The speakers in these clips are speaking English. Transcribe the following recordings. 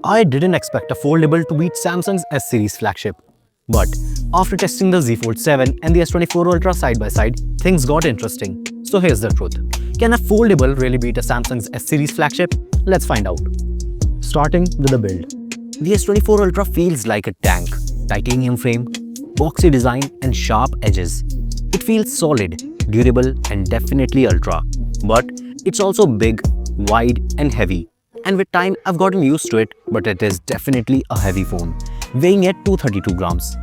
I didn't expect a foldable to beat Samsung's S series flagship. But after testing the Z Fold 7 and the S24 Ultra side by side, things got interesting. So here's the truth. Can a foldable really beat a Samsung's S series flagship? Let's find out. Starting with the build. The S24 Ultra feels like a tank. Titanium frame, boxy design and sharp edges. It feels solid, durable and definitely ultra. But it's also big, wide and heavy. And with time, I've gotten used to it, but it is definitely a heavy phone, weighing at 232 grams.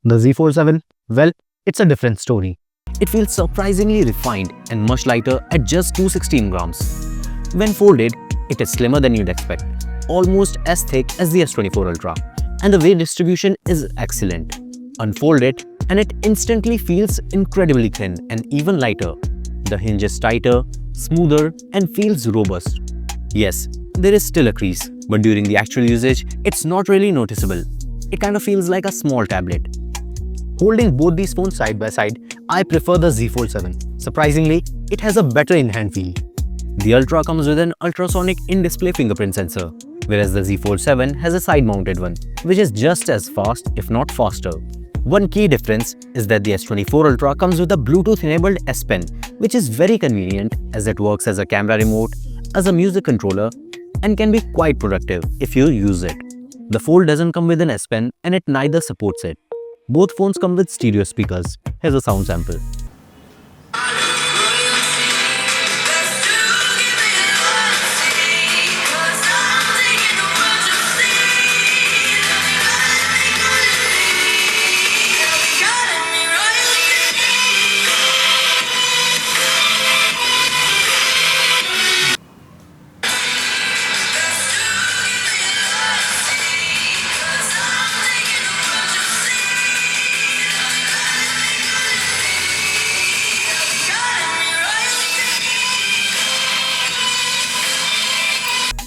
The Z Fold 7, well, it's a different story. It feels surprisingly refined and much lighter at just 216 grams. When folded, it is slimmer than you'd expect, almost as thick as the S24 Ultra. And the weight distribution is excellent. Unfold it, and it instantly feels incredibly thin and even lighter. The hinge is tighter, smoother, and feels robust. Yes, there is still a crease, but during the actual usage, it's not really noticeable. It kind of feels like a small tablet. Holding both these phones side by side, I prefer the Z Fold 7. Surprisingly, it has a better in-hand feel. The Ultra comes with an ultrasonic in-display fingerprint sensor, whereas the Z Fold 7 has a side-mounted one, which is just as fast, if not faster. One key difference is that the S24 Ultra comes with a Bluetooth-enabled S Pen, which is very convenient as it works as a camera remote, as a music controller, and can be quite productive if you use it. The Fold doesn't come with an S Pen and it neither supports it. Both phones come with stereo speakers. Here's a sound sample.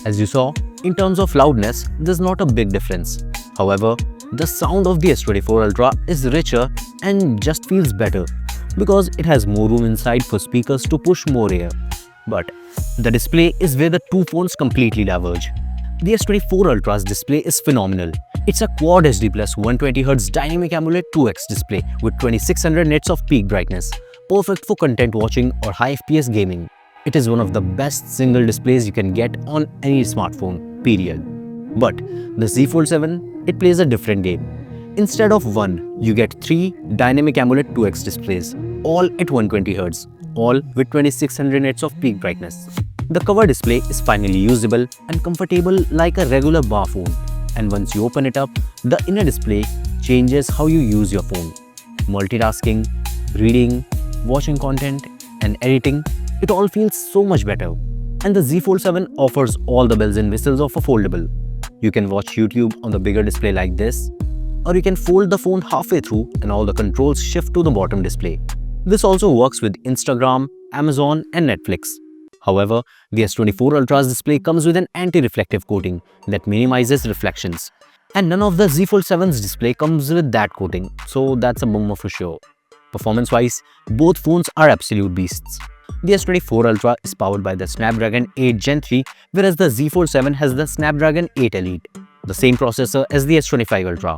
As you saw, in terms of loudness, there's not a big difference. However, the sound of the S24 Ultra is richer and just feels better because it has more room inside for speakers to push more air. But the display is where the two phones completely diverge. The S24 Ultra's display is phenomenal. It's a Quad HD Plus 120Hz Dynamic AMOLED 2X display with 2600 nits of peak brightness, perfect for content watching or high FPS gaming. It is one of the best single displays you can get on any smartphone, period. But the Z Fold 7, it plays a different game. Instead of one, you get three Dynamic AMOLED 2X displays, all at 120Hz, all with 2600 nits of peak brightness. The cover display is finally usable and comfortable like a regular bar phone. And once you open it up, the inner display changes how you use your phone. Multitasking, reading, watching content, and editing, it all feels so much better. And the Z Fold 7 offers all the bells and whistles of a foldable. You can watch YouTube on the bigger display like this, or you can fold the phone halfway through and all the controls shift to the bottom display. This also works with Instagram, Amazon and Netflix. However, the S24 Ultra's display comes with an anti-reflective coating that minimizes reflections. And none of the Z Fold 7's display comes with that coating, so that's a bummer for sure. Performance-wise, both phones are absolute beasts. The S24 Ultra is powered by the Snapdragon 8 Gen 3, whereas the Z Fold 7 has the Snapdragon 8 Elite, the same processor as the S25 Ultra.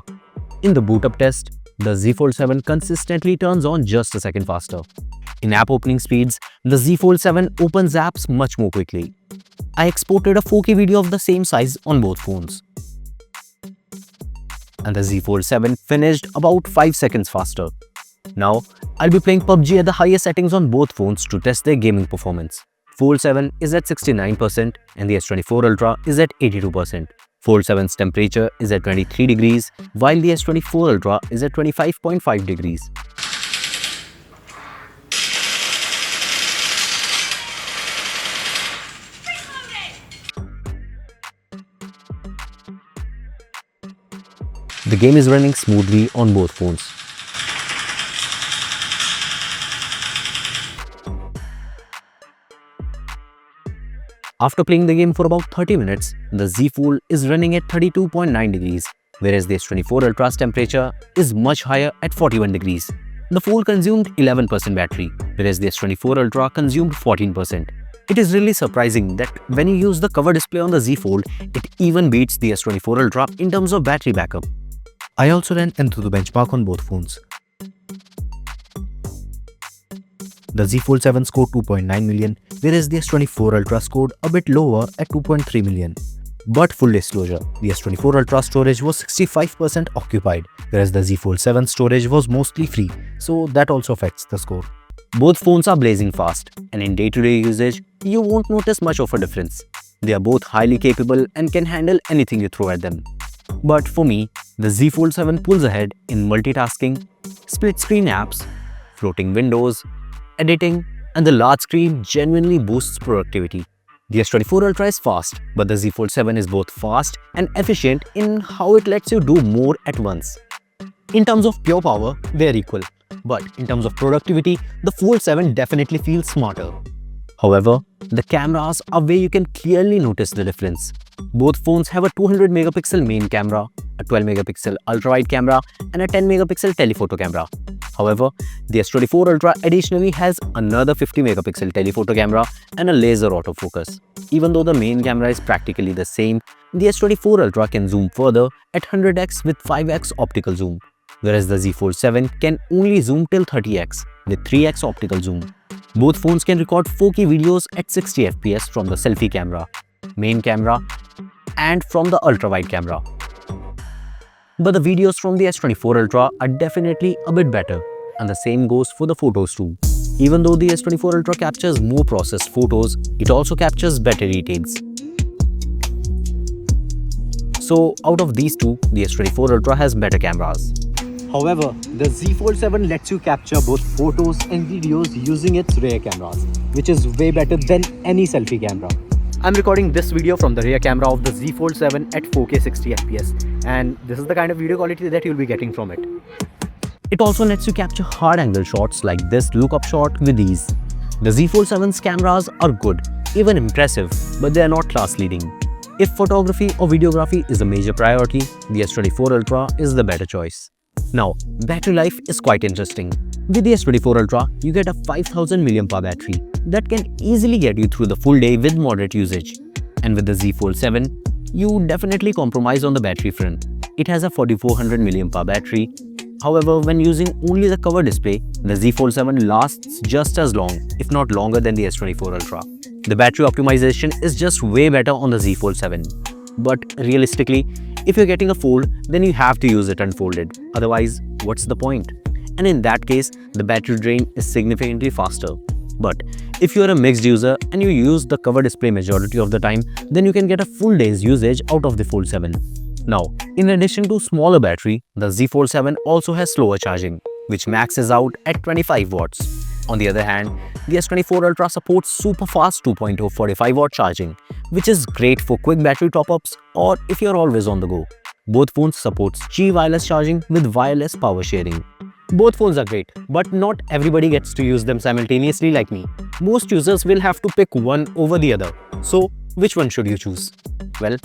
In the boot-up test, the Z Fold 7 consistently turns on just a second faster. In app opening speeds, the Z Fold 7 opens apps much more quickly. I exported a 4K video of the same size on both phones. And the Z Fold 7 finished about 5 seconds faster. Now, I'll be playing PUBG at the highest settings on both phones to test their gaming performance. Fold 7 is at 69% and the S24 Ultra is at 82%. Fold 7's temperature is at 23 degrees, while the S24 Ultra is at 25.5 degrees. The game is running smoothly on both phones. After playing the game for about 30 minutes, the Z Fold is running at 32.9 degrees, whereas the S24 Ultra's temperature is much higher at 41 degrees. The Fold consumed 11% battery, whereas the S24 Ultra consumed 14%. It is really surprising that when you use the cover display on the Z Fold, it even beats the S24 Ultra in terms of battery backup. I also ran Antutu benchmark on both phones. The Z Fold 7 scored 2.9 million, whereas the S24 Ultra scored a bit lower at 2.3 million. But full disclosure, the S24 Ultra storage was 65% occupied, whereas the Z Fold 7 storage was mostly free, so that also affects the score. Both phones are blazing fast, and in day-to-day usage, you won't notice much of a difference. They are both highly capable and can handle anything you throw at them. But for me, the Z Fold 7 pulls ahead in multitasking, split-screen apps, floating windows, editing, and the large screen genuinely boosts productivity. The S24 Ultra is fast, but the Z Fold 7 is both fast and efficient in how it lets you do more at once. In terms of pure power, they are equal. But in terms of productivity, the Fold 7 definitely feels smarter. However, the cameras are where you can clearly notice the difference. Both phones have a 200 megapixel main camera, a 12 megapixel ultra-wide camera, and a 10 megapixel telephoto camera. However, the S24 Ultra additionally has another 50 megapixel telephoto camera and a laser autofocus. Even though the main camera is practically the same, the S24 Ultra can zoom further at 100x with 5x optical zoom, whereas the Z Fold 7 can only zoom till 30x with 3x optical zoom. Both phones can record 4K videos at 60 fps from the selfie camera, main camera, and from the ultra-wide camera. But the videos from the S24 Ultra are definitely a bit better, and the same goes for the photos too. Even though the S24 Ultra captures more processed photos, it also captures better details. So out of these two, the S24 Ultra has better cameras. However, the Z Fold 7 lets you capture both photos and videos using its rear cameras, which is way better than any selfie camera. I'm recording this video from the rear camera of the Z Fold 7 at 4K 60 fps, and this is the kind of video quality that you'll be getting from it. It also lets you capture hard angle shots like this look-up shot with ease. The Z Fold 7's cameras are good, even impressive, but they are not class-leading. If photography or videography is a major priority, the S24 Ultra is the better choice. Now, battery life is quite interesting. With the S24 Ultra, you get a 5000 mAh battery that can easily get you through the full day with moderate usage. And with the Z Fold 7, you definitely compromise on the battery front. It has a 4400 mAh battery. However, when using only the cover display, the Z Fold 7 lasts just as long, if not longer than the S24 Ultra. The battery optimization is just way better on the Z Fold 7. But realistically, if you're getting a fold, then you have to use it unfolded. Otherwise, what's the point? And in that case, the battery drain is significantly faster. But if you're a mixed user and you use the cover display majority of the time, then you can get a full day's usage out of the Fold 7. Now, in addition to smaller battery, the Z Fold 7 also has slower charging, which maxes out at 25 watts. On the other hand, the S24 Ultra supports super fast 2.0 45-watt charging, which is great for quick battery top-ups or if you're always on the go. Both phones support Qi wireless charging with wireless power sharing. Both phones are great, but not everybody gets to use them simultaneously like me. Most users will have to pick one over the other. So, which one should you choose? Well,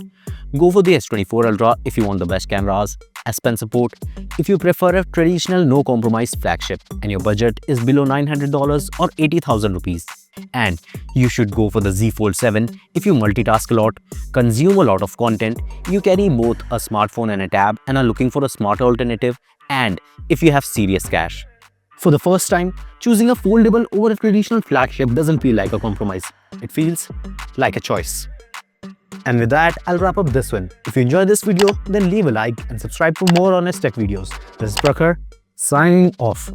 go for the S24 Ultra if you want the best cameras, S Pen support, if you prefer a traditional no-compromise flagship and your budget is below $900 or 80,000 rupees. And you should go for the Z Fold 7 if you multitask a lot, consume a lot of content, you carry both a smartphone and a tab and are looking for a smarter alternative, and if you have serious cash. For the first time, choosing a foldable over a traditional flagship doesn't feel like a compromise. It feels like a choice. And with that, I'll wrap up this one. If you enjoyed this video, then leave a like and subscribe for more honest tech videos. This is Prakhar, signing off.